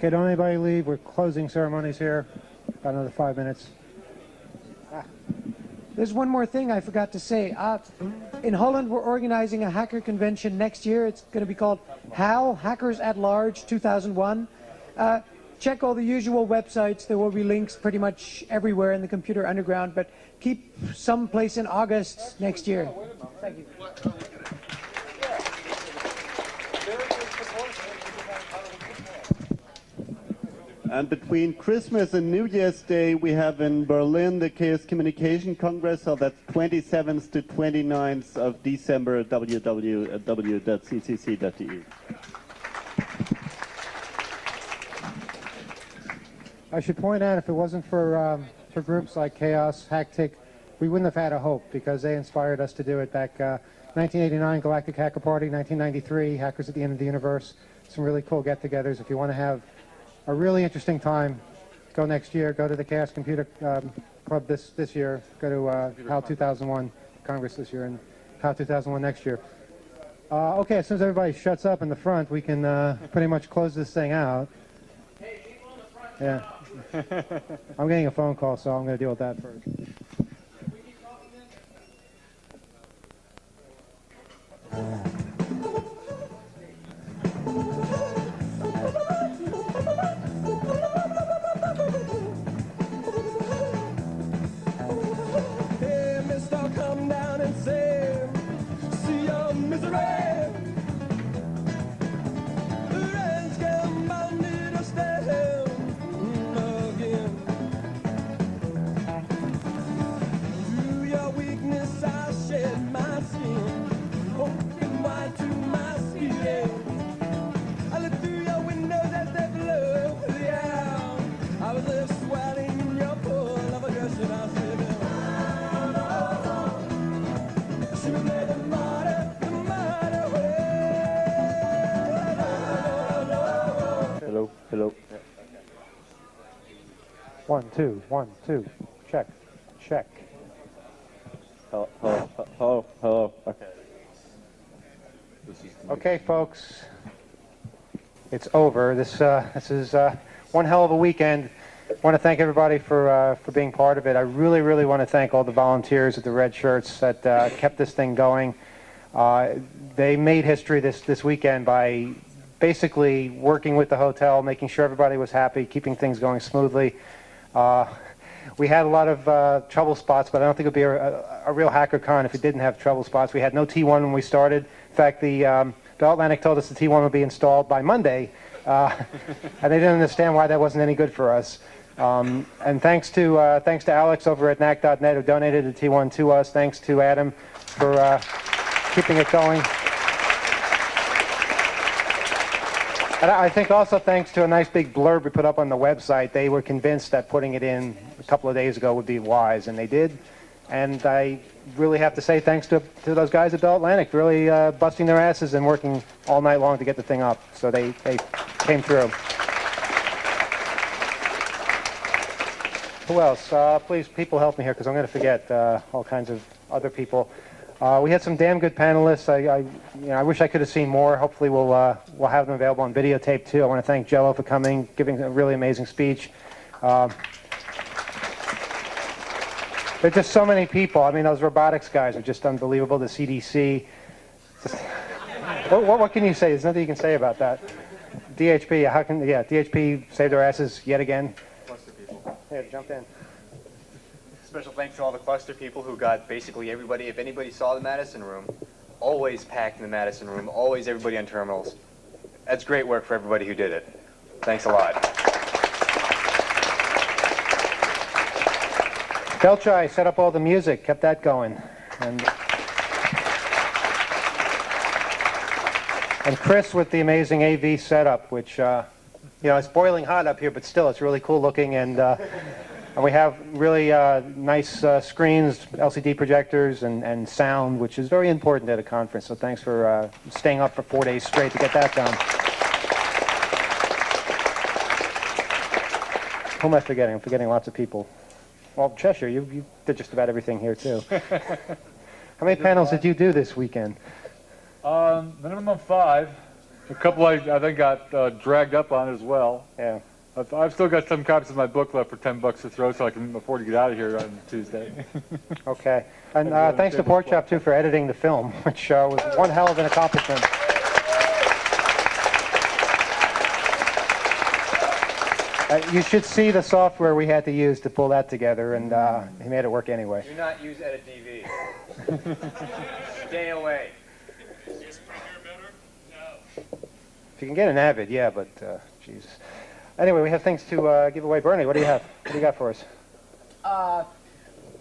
Okay, don't anybody leave. We're closing ceremonies here. Got another 5 minutes. There's one more thing I forgot to say. In Holland, we're organizing a hacker convention next year. It's going to be called HAL, Hackers at Large 2001. Check all the usual websites. There will be links pretty much everywhere in the computer underground, but keep some place in August next year. Thank you. And between Christmas and New Year's Day, we have in Berlin the Chaos Communication Congress, so that's 27th to 29th of December at www.ccc.de. I should point out, if it wasn't for groups like Chaos, H2K, we wouldn't have had a hope, because they inspired us to do it back 1989, Galactic Hacker Party, 1993, Hackers at the End of the Universe. Some really cool get-togethers. If you want to have a really interesting time, go next year. Go to the Chaos Computer Club this year. Go to HAL 2001 Congress this year and HAL 2001 next year. Okay, as soon as everybody shuts up in the front, we can pretty much close this thing out. Hey, people in the front. Yeah. I'm getting a phone call, so I'm going to deal with that first. Hello. 1, 2, 1, 2. Check. Check. Hello. Okay. Okay, folks. It's over. This is one hell of a weekend. I want to thank everybody for being part of it. I really, really want to thank all the volunteers with the red shirts that kept this thing going. They made history this weekend by basically working with the hotel, making sure everybody was happy, keeping things going smoothly. We had a lot of trouble spots, but I don't think it would be a real HackerCon if we didn't have trouble spots. We had no T1 when we started. In fact, the Bell Atlantic told us the T1 would be installed by Monday, and they didn't understand why that wasn't any good for us. And thanks to Alex over at knack.net who donated the T1 to us. Thanks to Adam for keeping it going. And I think also thanks to a nice big blurb we put up on the website, they were convinced that putting it in a couple of days ago would be wise, and they did. And I really have to say thanks to those guys at Bell Atlantic, really busting their asses and working all night long to get the thing up. So they came through. Who else? Please, people help me here, because I'm going to forget all kinds of other people. We had some damn good panelists. I wish I could have seen more. Hopefully we'll have them available on videotape too. I want to thank Jello for coming, giving a really amazing speech. There's just so many people. I mean, those robotics guys are just unbelievable. The CDC. What can you say? There's nothing you can say about that. DHP. DHP saved their asses yet again. Cluster people. Here, jump in. Special thanks to all the cluster people who got basically everybody. If anybody saw the Madison room, always packed in the Madison room, always everybody on terminals. That's great work for everybody who did it. Thanks a lot. Belchai set up all the music, kept that going. And Chris with the amazing AV setup, which, it's boiling hot up here, but still it's really cool looking. And we have really nice screens, LCD projectors, and sound, which is very important at a conference. So thanks for staying up for 4 days straight to get that done. Who am I forgetting? I'm forgetting lots of people. Well, Cheshire, you did just about everything here, too. How many panels did you do this weekend? Minimum of 5. A couple I think got dragged up on as well. Yeah. I've still got some copies of my book left for $10 to throw, so I can afford to get out of here on Tuesday. Okay. And thanks to Porkchop, too, for editing the film, which was one hell of an accomplishment. You should see the software we had to use to pull that together, and he made it work anyway. Do not use Edit DV. Stay away. Is Premiere better? No. If you can get an Avid, yeah, but Jesus. Anyway, we have things to give away. Bernie, what do you have? What do you got for us?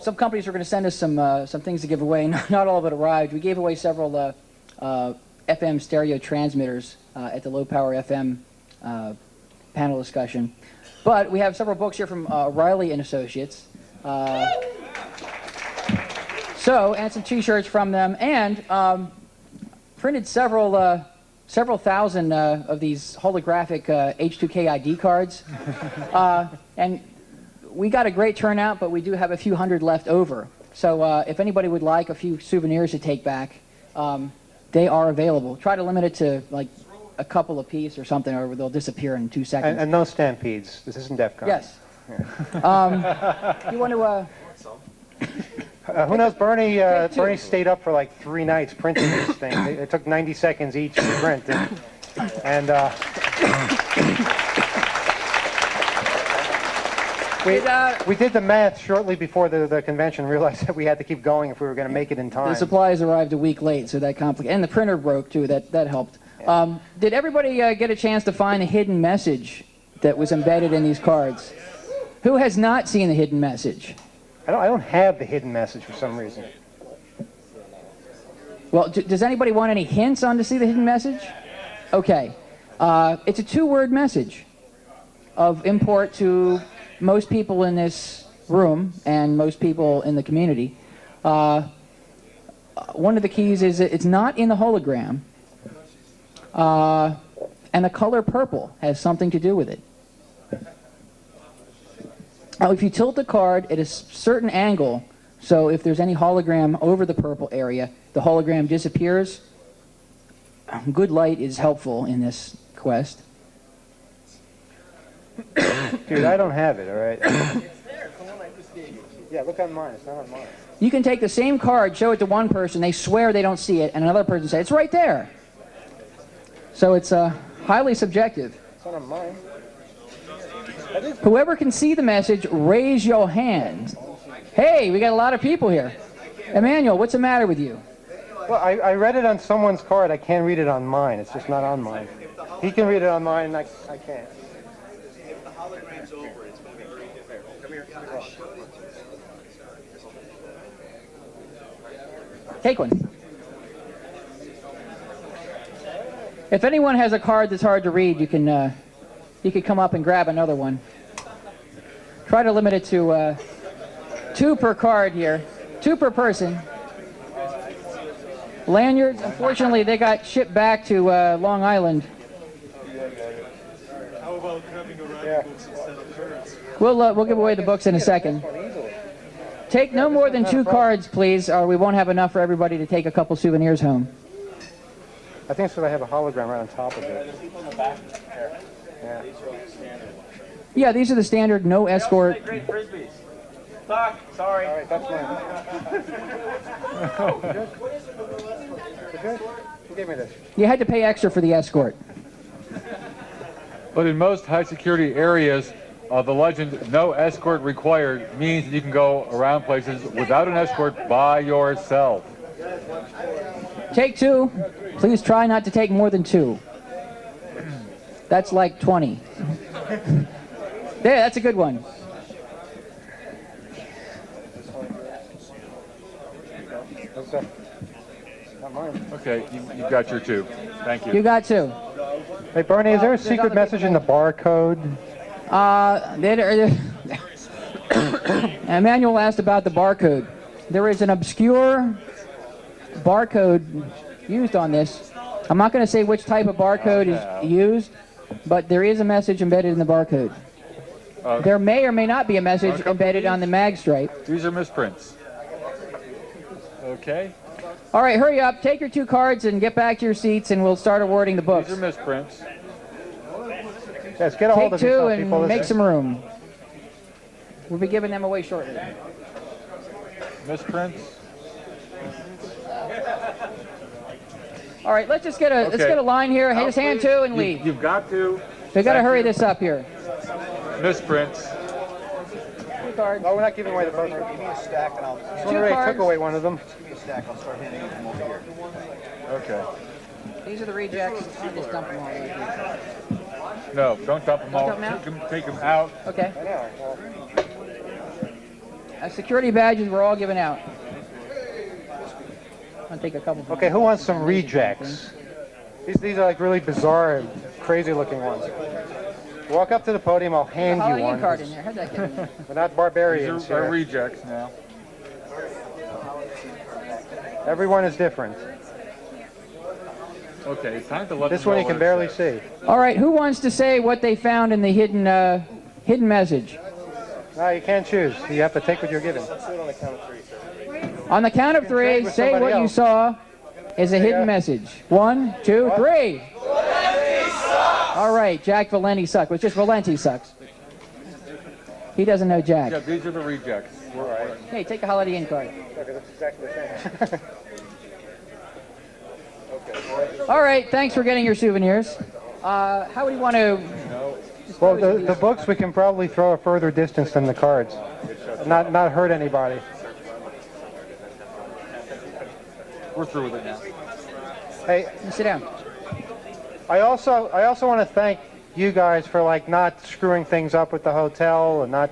Some companies are going to send us some things to give away. Not all of it arrived. We gave away several FM stereo transmitters at the Low Power FM panel discussion. But we have several books here from Riley and Associates. And some T-shirts from them, and printed several thousand of these holographic H2K ID cards. And we got a great turnout, but we do have a few hundred left over. So if anybody would like a few souvenirs to take back, they are available. Try to limit it to like a couple a piece or something, or they'll disappear in 2 seconds. And no stampedes. This isn't DEF CON. Yes. You want to... who knows? Bernie stayed up for like 3 nights printing this thing. It took 90 seconds each to print. We did the math shortly before the convention, realized that we had to keep going if we were going to make it in time. The supplies arrived a week late, so that complicated. And the printer broke, too. That helped. Yeah. Did everybody get a chance to find the hidden message that was embedded in these cards? Who has not seen the hidden message? I don't have the hidden message for some reason. Well, does anybody want any hints on to see the hidden message? Okay. It's a 2-word message of import to most people in this room and most people in the community. One of the keys is that it's not in the hologram, and the color purple has something to do with it. Now, if you tilt the card at a certain angle, so if there's any hologram over the purple area, the hologram disappears. Good light is helpful in this quest. Dude, I don't have it, all right? It's there, the one I just gave you. Yeah, look on mine. It's not on mine. You can take the same card, show it to one person, they swear they don't see it, and another person say, it's right there. So it's highly subjective. It's not on mine. Whoever can see the message, raise your hand. Hey, we got a lot of people here. Emmanuel, what's the matter with you? Well, I read it on someone's card. I can't read it on mine. It's just not on mine. He can read it on mine, and I can't. If the hologram's over, it's going to be very difficult. Come here. Take one. If anyone has a card that's hard to read, you can come up and grab another one. Try to limit it to 2 per card here, 2 per person. Lanyards, unfortunately, they got shipped back to Long Island. How about grabbing around books instead of cards? We'll give away the books in a second. Take no more than 2 cards, please, or we won't have enough for everybody to take a couple souvenirs home. I think it's because I have a hologram right on top of it. Yeah. Yeah, these are the standard no escort. Great frisbees. Fuck, sorry. All right, that's mine. You good? You gave me this. You had to pay extra for the escort. But in most high-security areas, the legend, no escort required, means that you can go around places without an escort by yourself. Take 2. Please try not to take more than 2. That's like 20. There, that's a good one. Not mine. Okay, you got your 2. Thank you. You got 2. Hey, Bernie, is there a secret message in the barcode? Emmanuel asked about the barcode. There is an obscure barcode used on this. I'm not going to say which type of barcode is used, but there is a message embedded in the barcode. There may or may not be a message embedded on the mag stripe. These are misprints. Okay. All right, hurry up. Take your 2 cards and get back to your seats, and we'll start awarding the books. These are misprints. Yes, get a hold Take of 2 yourself, and people. make some room. We'll be giving them away shortly. Misprints. All right, let's get a line here. Just hand 2 and leave. You've got to. We got to hurry this up here. Misprints. 2 cards. Oh, we're not giving away the books. Give me a stack and I'll Someone already took away one of them. give me a stack. I'll start handing them from over here. Okay. These are the rejects. I'll just dump them all right here. No, don't dump them all. Dump 'em out? Take them out. Okay. I know. Well, Security badges were all given out. I'll take a couple. okay, who wants some rejects? These are like really bizarre, crazy looking ones. Walk up to the podium, I'll hand you Halloween one. card in there. How'd that get in there? We're not barbarians These are here. rejects now. Everyone is different. Okay, it's time to let This them one know you can what it barely says. see. All right, who wants to say what they found in the hidden message? No, you can't choose. You have to take what you're given. On the count of 3, trade with say somebody what you else. saw is a hidden message. 1, 2, 3. All right, Jack Valenti sucks. It's just Valenti sucks. He doesn't know Jack. Yeah, these are the rejects. Hey, take a Holiday Inn card. All right, thanks for getting your souvenirs. How do you want to... Well, the books we can probably throw a further distance than the cards. Not hurt anybody. We're through with it now. Hey, Sit down. I also want to thank you guys for like not screwing things up with the hotel and not,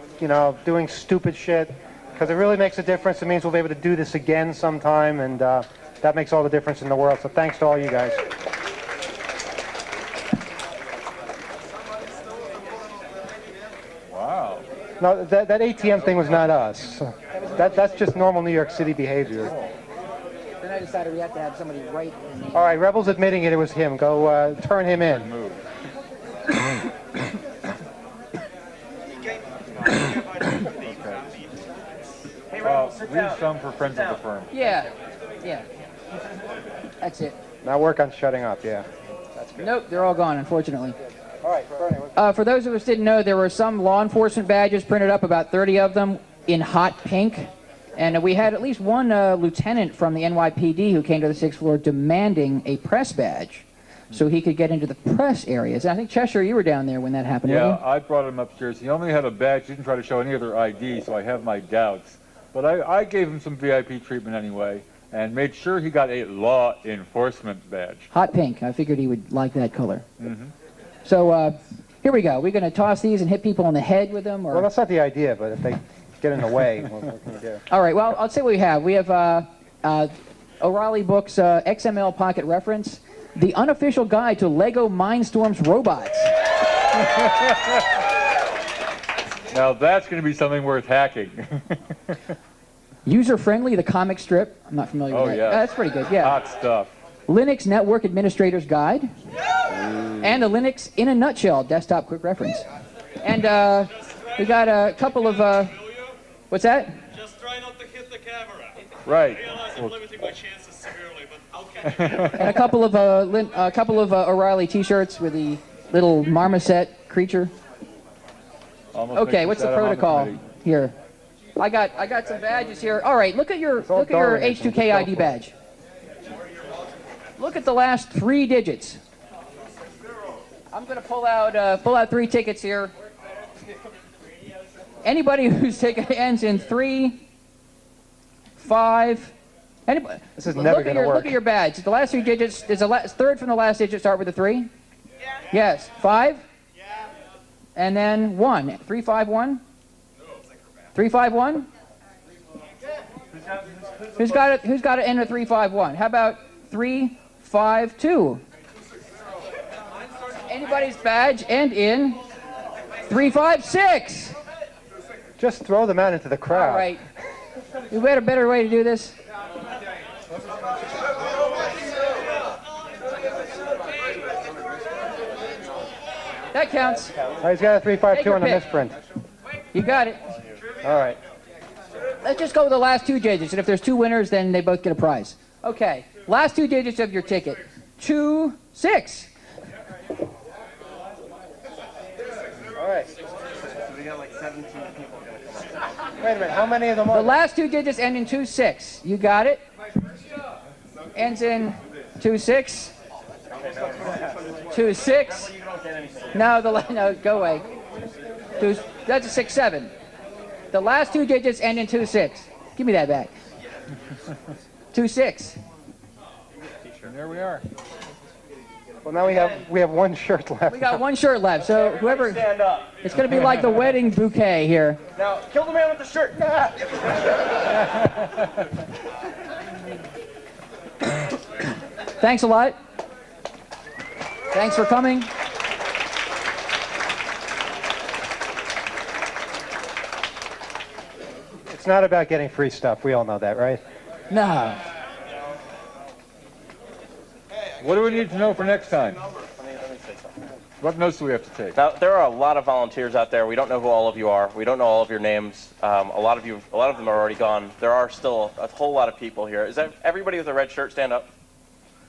doing stupid shit, because it really makes a difference. It means we'll be able to do this again sometime, and that makes all the difference in the world. So thanks to all you guys. Wow. No, that ATM thing was not us. That's just normal New York City behavior. Then I decided we have to have somebody write. All right, Rebel's admitting it was him. Go turn him in. Move. Leave some for friends of the firm. Yeah. That's it. Now work on shutting up, yeah. Nope, they're all gone, unfortunately. All right, Bernie. For those of us who didn't know, there were some law enforcement badges printed up, about 30 of them, in hot pink. And we had at least one lieutenant from the NYPD who came to the 6th floor demanding a press badge so he could get into the press areas. And I think, Cheshire, you were down there when that happened, Yeah, weren't you? I brought him upstairs. He only had a badge. He didn't try to show any other ID, so I have my doubts. But I gave him some VIP treatment anyway and made sure he got a law enforcement badge. Hot pink. I figured he would like that color. Mm-hmm. So here we go. We're going to toss these and hit people on the head with them? Or? Well, that's not the idea, but if they get in the way, what can you do? All right, well, I'll say what we have. We have O'Reilly Books XML Pocket Reference, the unofficial guide to Lego Mindstorm's robots. Now that's going to be something worth hacking. User-friendly, the comic strip. I'm not familiar with that. yeah. That's pretty good, yeah. Hot stuff. Linux Network Administrator's Guide. And a Linux in a Nutshell desktop quick reference. And we got a couple of... what's that? Just try not to hit the camera. Right. I realize I'm limiting my chances severely, but I'll catch you. And a couple of O'Reilly T-shirts with the little marmoset creature. Almost Okay, makes what's me the sad I'm on protocol committee. here? I got some badges here. All right, look at your all Darwinism. H2K ID badge. Look at the last 3 digits. I'm going to pull out 3 tickets here. Anybody whose ticket ends in 3, 5. Anybody? This is never going to work. Look at your badge. The last 3 digits. Is the third from the last digit start with a 3? Yeah. Yes. 5. Yeah. And then 1. 351. 351. Who's got to end with 351? How about 352? Anybody's badge end in 356. Just throw them out into the crowd. All right. We had a better way to do this. That counts. Oh, he's got a 352 on the pick. misprint. You got it. All right. Let's just go with the last 2 digits, and if there's 2 winners, then they both get a prize. Okay, last two digits of your ticket. 26. All right. We got like 17 people going to come up. Wait a minute. How many of them The are there? last two digits end in 26. You got it? Ends in 26. 26. No, no, go away. That's a 6-7. The last two digits end in 26. Give me that back. 26. And there we are. Well, now we have one shirt left. We got one shirt left, so whoever. Stand up. It's going to be like the wedding bouquet here. Now, kill the man with the shirt. Thanks a lot. Thanks for coming. It's not about getting free stuff. We all know that, right? No. What do we need to know for next time? What notes do we have to take? Now, there are a lot of volunteers out there. We don't know who all of you are. We don't know all of your names. A lot of them are already gone. There are still a whole lot of people here. Is that everybody with a red shirt stand up?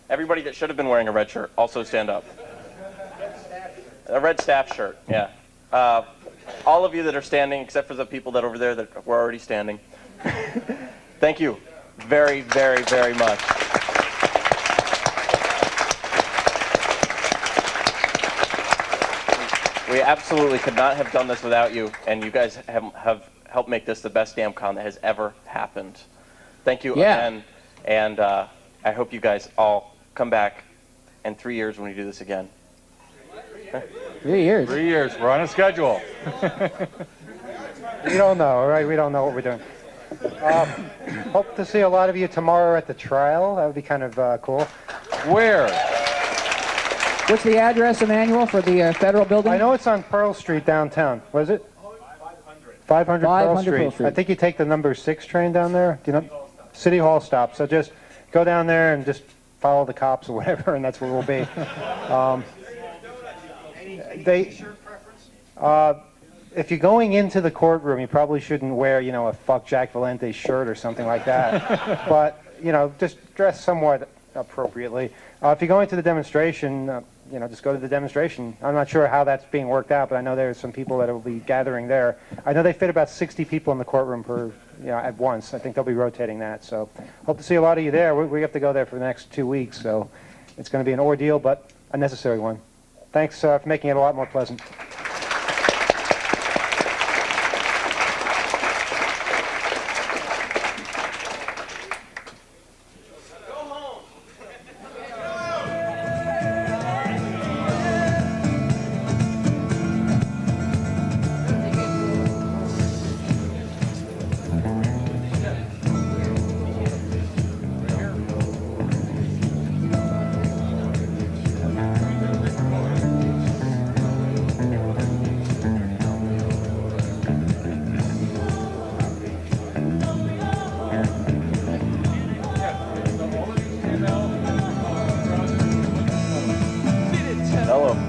Everybody that should have been wearing a red shirt also stand up. A red staff shirt, yeah. All of you that are standing, except for the people that are over there that were already standing. Thank you very, very, very much. We absolutely could not have done this without you, and you guys have helped make this the best damn con that has ever happened. Thank you again, and I hope you guys all come back in 3 years when we do this again. 3 years. 3 years. We're on a schedule. We don't know, all right? We don't know what we're doing. Hope to see a lot of you tomorrow at the trial. That would be kind of cool. Where? What's the address, Emmanuel, for the federal building? I know it's on Pearl Street downtown. Was it? 500 Pearl Street. I think you take the number 6 train down there. Do you know? City Hall stop. So just go down there and just follow the cops or whatever, and that's where we'll be. If you're going into the courtroom, you probably shouldn't wear, a fuck Jack Valente shirt or something like that. But, just dress somewhat appropriately. If you're going to the demonstration, just go to the demonstration. I'm not sure how that's being worked out, but I know there's some people that will be gathering there. I know they fit about 60 people in the courtroom per, at once. I think they'll be rotating that. So hope to see a lot of you there. We have to go there for the next 2 weeks, so it's going to be an ordeal, but a necessary one. Thanks for making it a lot more pleasant.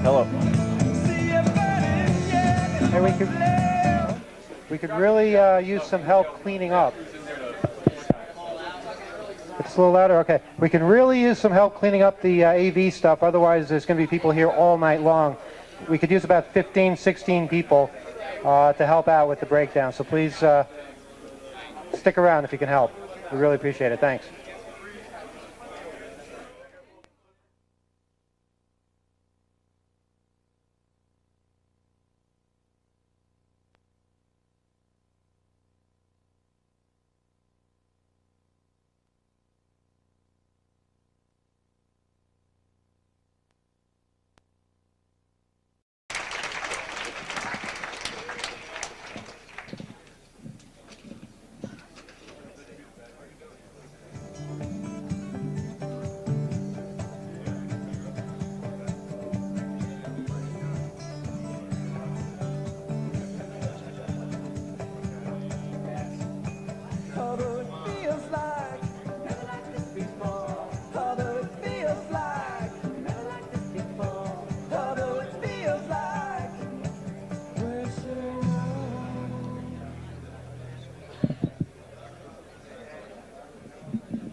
Hello. Hey, we could really use some help cleaning up. It's a little louder. Okay. We can really use some help cleaning up the AV stuff. Otherwise, there's going to be people here all night long. We could use about 15, 16 people to help out with the breakdown. So please stick around if you can help. We really appreciate it. Thanks.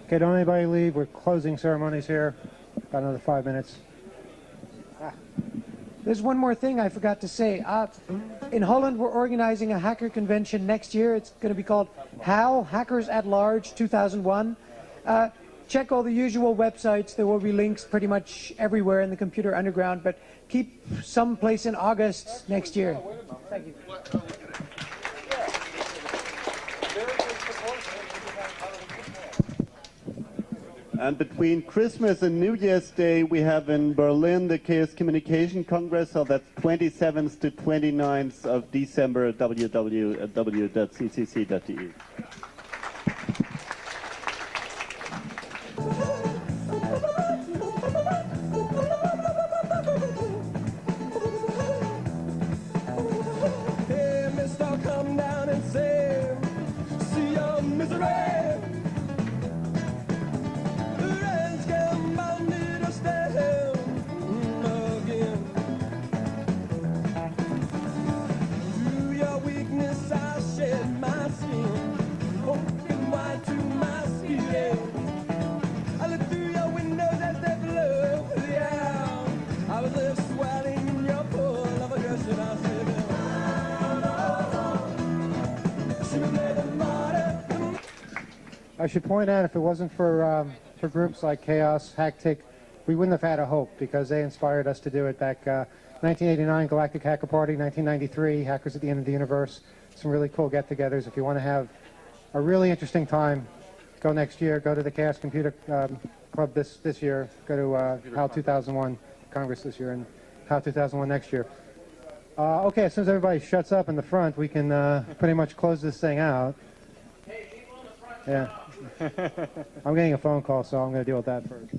Okay, don't anybody leave. We're closing ceremonies here. Got another 5 minutes. There's one more thing I forgot to say. In Holland, we're organizing a hacker convention next year. It's going to be called HAL, Hackers at Large 2001. Check all the usual websites. There will be links pretty much everywhere in the computer underground, but keep some place in August next year. Thank you. And between Christmas and New Year's Day, we have in Berlin the Chaos Communication Congress, so that's 27th to 29th of December at www.ccc.de. Hey, mister, come down and say, see your misery. I should point out, if it wasn't for groups like Chaos, Hack-Tick, we wouldn't have had a hope, because they inspired us to do it back 1989, Galactic Hacker Party, 1993, Hackers at the End of the Universe, some really cool get-togethers. If you want to have a really interesting time, go next year, go to the Chaos Computer Club this year, go to HAL 2001 Congress this year, and HAL 2001 next year. Okay, as soon as everybody shuts up in the front, we can pretty much close this thing out. Yeah. I'm getting a phone call, so I'm going to deal with that first.